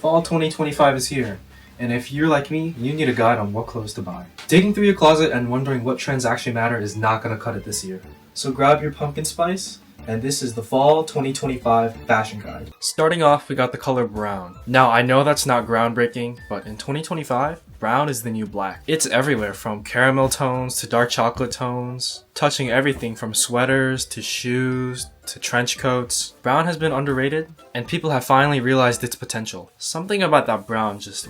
Fall 2025 is here, and if you're like me, you need a guide on what clothes to buy. Digging through your closet and wondering what trends actually matter is not gonna cut it this year. So grab your pumpkin spice, and this is the Fall 2025 fashion guide. Starting off, we got the color brown. Now, I know that's not groundbreaking, but in 2025, brown is the new black. It's everywhere, from caramel tones to dark chocolate tones, touching everything from sweaters to shoes to trench coats. Brown has been underrated, and people have finally realized its potential. Something about that brown just,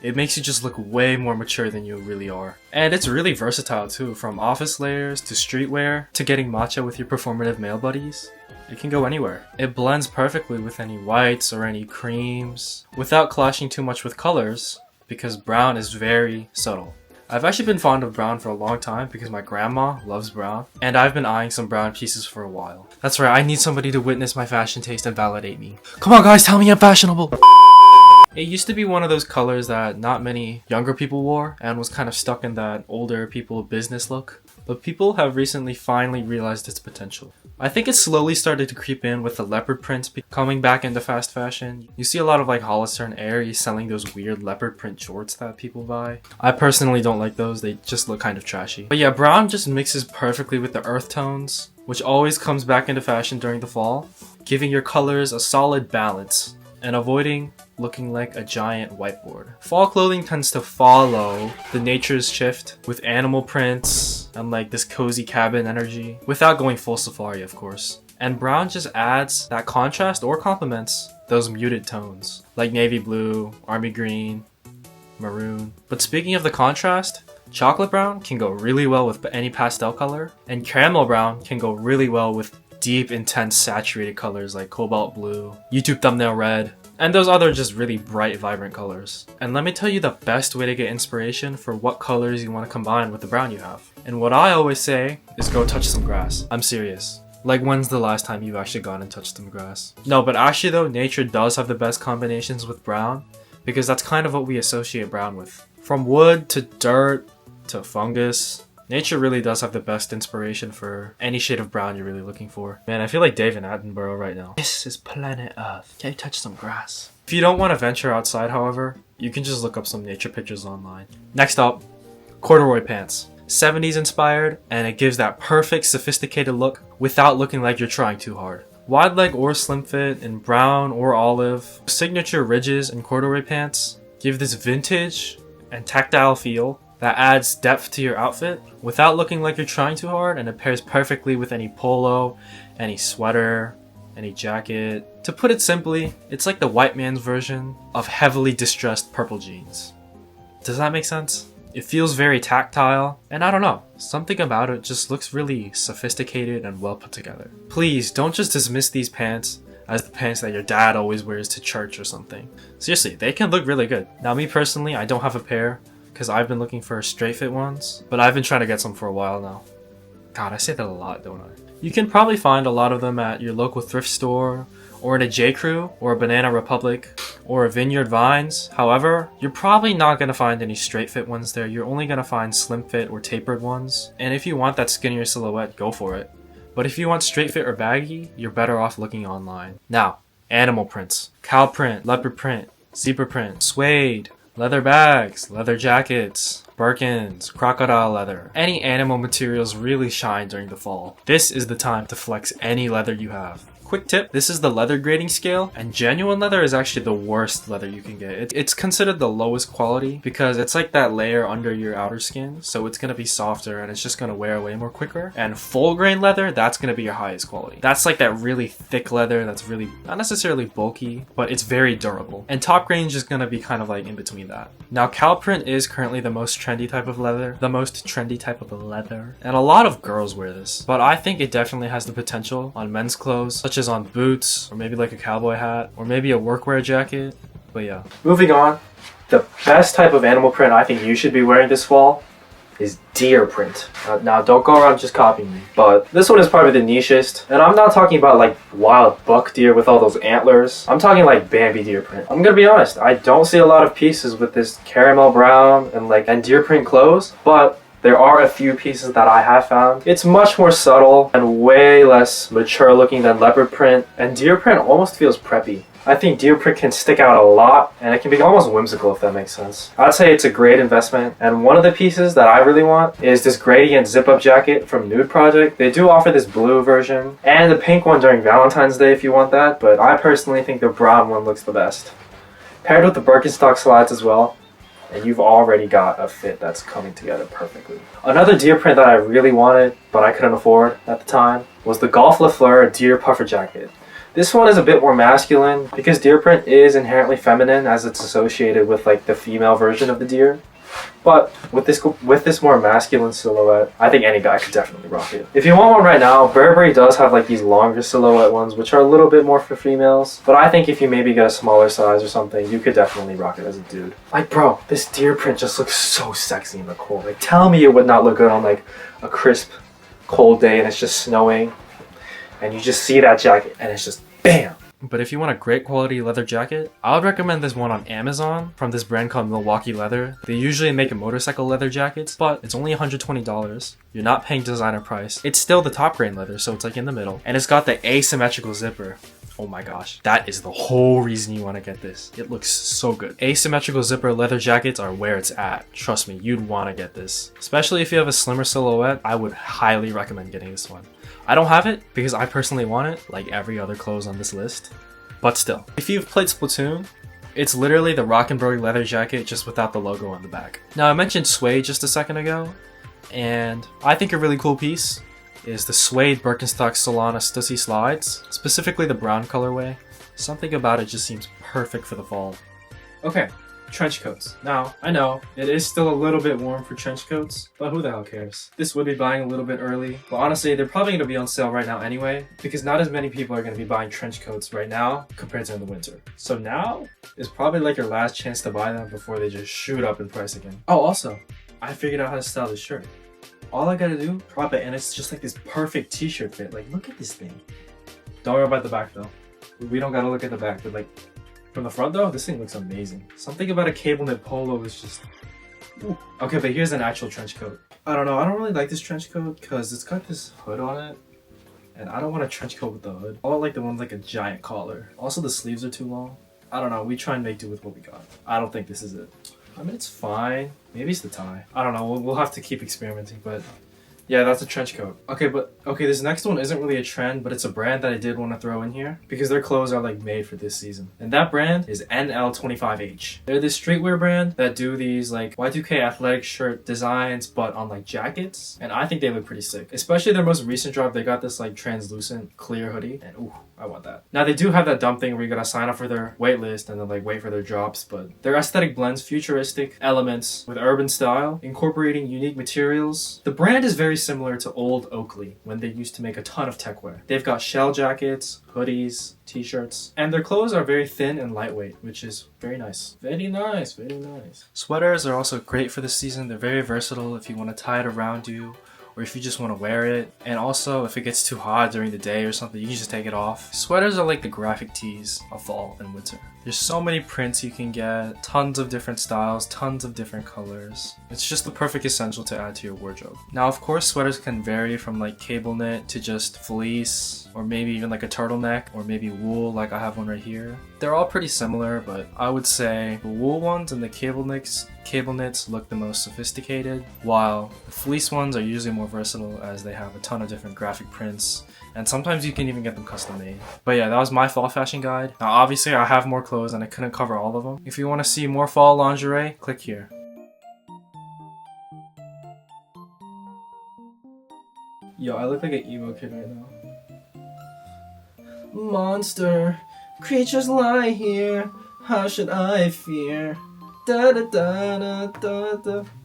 it makes you just look way more mature than you really are. And it's really versatile too, from office layers to streetwear to getting matcha with your performative male buddies. It can go anywhere. It blends perfectly with any whites or any creams without clashing too much with colors, because brown is very subtle. I've actually been fond of brown for a long time because my grandma loves brown, and I've been eyeing some brown pieces for a while. That's right, I need somebody to witness my fashion taste and validate me. Come on guys, tell me I'm fashionable! It used to be one of those colors that not many younger people wore and was kind of stuck in that older people business look. But people have recently finally realized its potential. I think it slowly started to creep in with the leopard prints coming back into fast fashion. You see a lot of like Hollister and Aerie selling those weird leopard print shorts that people buy. I personally don't like those, they just look kind of trashy. But yeah, brown just mixes perfectly with the earth tones, which always comes back into fashion during the fall, giving your colors a solid balance and avoiding looking like a giant whiteboard. Fall clothing tends to follow the nature's shift with animal prints and like this cozy cabin energy, without going full safari of course. And brown just adds that contrast or complements those muted tones, like navy blue, army green, maroon. But speaking of the contrast, chocolate brown can go really well with any pastel color, and caramel brown can go really well with deep, intense, saturated colors like cobalt blue, YouTube thumbnail red, and those other just really bright, vibrant colors. And let me tell you the best way to get inspiration for what colors you want to combine with the brown you have. And what I always say is go touch some grass. I'm serious. Like, when's the last time you've actually gone and touched some grass? No, but actually though, nature does have the best combinations with brown, because that's kind of what we associate brown with. From wood to dirt to fungus, nature really does have the best inspiration for any shade of brown you're really looking for. Man, I feel like David Attenborough right now. This is planet Earth. Can you touch some grass? If you don't want to venture outside, however, you can just look up some nature pictures online. Next up, corduroy pants. 70s inspired, and it gives that perfect, sophisticated look without looking like you're trying too hard. Wide leg or slim fit in brown or olive, signature ridges in corduroy pants give this vintage and tactile feel that adds depth to your outfit without looking like you're trying too hard, and it pairs perfectly with any polo, any sweater, any jacket. To put it simply, it's like the white man's version of heavily distressed purple jeans. Does that make sense? It feels very tactile, and I don't know, something about it just looks really sophisticated and well put together. Please don't just dismiss these pants as the pants that your dad always wears to church or something. Seriously, they can look really good. Now me personally, I don't have a pair, because I've been looking for straight fit ones, but I've been trying to get some for a while now. God, I say that a lot, don't I? You can probably find a lot of them at your local thrift store, or in a J. Crew, or a Banana Republic, or a Vineyard Vines. However, you're probably not going to find any straight fit ones there. You're only going to find slim fit or tapered ones. And if you want that skinnier silhouette, go for it. But if you want straight fit or baggy, you're better off looking online. Now, animal prints. Cow print, leopard print, zebra print, suede, leather bags, leather jackets, Birkins, crocodile leather. Any animal materials really shine during the fall. This is the time to flex any leather you have. Quick tip, this is the leather grading scale, and genuine leather is actually the worst leather you can get. It's considered the lowest quality because it's like that layer under your outer skin, so it's going to be softer and it's just going to wear away more quicker. And full grain leather, that's going to be your highest quality. That's like that really thick leather that's really not necessarily bulky, but it's very durable. And top grain is just going to be kind of like in between that. Now, cow print is currently the most trendy type of leather. And a lot of girls wear this, but I think it definitely has the potential on men's clothes, such as on boots, or maybe like a cowboy hat, or maybe a workwear jacket. But yeah. Moving on, the best type of animal print I think you should be wearing this fall is deer print. Now don't go around just copying me, but this one is probably the nichest, and I'm not talking about like wild buck deer with all those antlers. I'm talking like Bambi deer print. I'm gonna be honest, I don't see a lot of pieces with this caramel brown and deer print clothes, but there are a few pieces that I have found. It's much more subtle and way less mature looking than leopard print, and deer print almost feels preppy. I think deer print can stick out a lot, and it can be almost whimsical if that makes sense. I'd say it's a great investment, and one of the pieces that I really want is this gradient zip-up jacket from Nude Project. They do offer this blue version, and the pink one during Valentine's Day if you want that, but I personally think the brown one looks the best. Paired with the Birkenstock slides as well, and you've already got a fit that's coming together perfectly. Another deer print that I really wanted, but I couldn't afford at the time, was the Golf Lafleur deer puffer jacket. This one is a bit more masculine because deer print is inherently feminine as it's associated with like the female version of the deer. But with this more masculine silhouette, I think any guy could definitely rock it. If you want one right now, Burberry does have like these longer silhouette ones which are a little bit more for females. But I think if you maybe get a smaller size or something, you could definitely rock it as a dude. Like bro, this deer print just looks so sexy in the cold. Like tell me it would not look good on like a crisp, cold day and it's just snowing. And you just see that jacket and it's just BAM! But if you want a great quality leather jacket, I would recommend this one on Amazon from this brand called Milwaukee Leather. They usually make motorcycle leather jackets, but it's only $120. You're not paying designer price. It's still the top grain leather, so it's like in the middle. And it's got the asymmetrical zipper. Oh my gosh, that is the whole reason you want to get this. It looks so good. Asymmetrical zipper leather jackets are where it's at. Trust me, you'd want to get this. Especially if you have a slimmer silhouette, I would highly recommend getting this one. I don't have it because I personally want it, like every other clothes on this list. But still, if you've played Splatoon, it's literally the Rock'n'Roll leather jacket just without the logo on the back. Now I mentioned suede just a second ago, and I think a really cool piece is the suede Birkenstock Solana Stussy slides, specifically the brown colorway. Something about it just seems perfect for the fall. Okay, trench coats. Now, I know, it is still a little bit warm for trench coats, but who the hell cares? This would be buying a little bit early, but honestly, they're probably going to be on sale right now anyway, because not as many people are going to be buying trench coats right now compared to in the winter. So now is probably like your last chance to buy them before they just shoot up in price again. Oh, also, I figured out how to style this shirt. All I gotta do, drop it, and it's just like this perfect t-shirt fit. Like, look at this thing. Don't worry about the back though. We don't gotta look at the back, but like, from the front though, this thing looks amazing. Something about a cable knit polo is just... Ooh. Okay, but here's an actual trench coat. I don't know, I don't really like this trench coat because it's got this hood on it. And I don't want a trench coat with the hood. I want like the one with like a giant collar. Also, the sleeves are too long. I don't know, we try and make do with what we got. I don't think this is it. I mean, it's fine. Maybe it's the tie. I don't know. We'll have to keep experimenting, but yeah, that's a trench coat. Okay, this next one isn't really a trend, but it's a brand that I did want to throw in here because their clothes are like made for this season. And that brand is NL25H. They're this streetwear brand that do these like Y2K athletic shirt designs, but on like jackets. And I think they look pretty sick. Especially their most recent drop, they got this like translucent clear hoodie. And ooh, I want that. Now they do have that dumb thing where you gotta sign up for their wait list and then like wait for their drops, but their aesthetic blends futuristic elements with urban style, incorporating unique materials. The brand is very similar to old Oakley when they used to make a ton of tech wear. They've got shell jackets, hoodies, t-shirts, and their clothes are very thin and lightweight, which is very nice. Very nice, very nice. Sweaters are also great for this season. They're very versatile if you want to tie it around you, or if you just want to wear it. And also, if it gets too hot during the day or something, you can just take it off. Sweaters are like the graphic tees of fall and winter. There's so many prints you can get, tons of different styles, tons of different colors. It's just the perfect essential to add to your wardrobe. Now, of course, sweaters can vary from like cable knit to just fleece, or maybe even like a turtleneck, or maybe wool like I have one right here. They're all pretty similar, but I would say the wool ones and the cable knits look the most sophisticated, while the fleece ones are usually more versatile as they have a ton of different graphic prints, and sometimes you can even get them custom made. But yeah, that was my fall fashion guide. Now obviously I have more clothes and I couldn't cover all of them. If you want to see more fall lingerie, click here. Yo, I look like an emo kid right now. Monster, creatures lie here, how should I fear? Da da da da da da.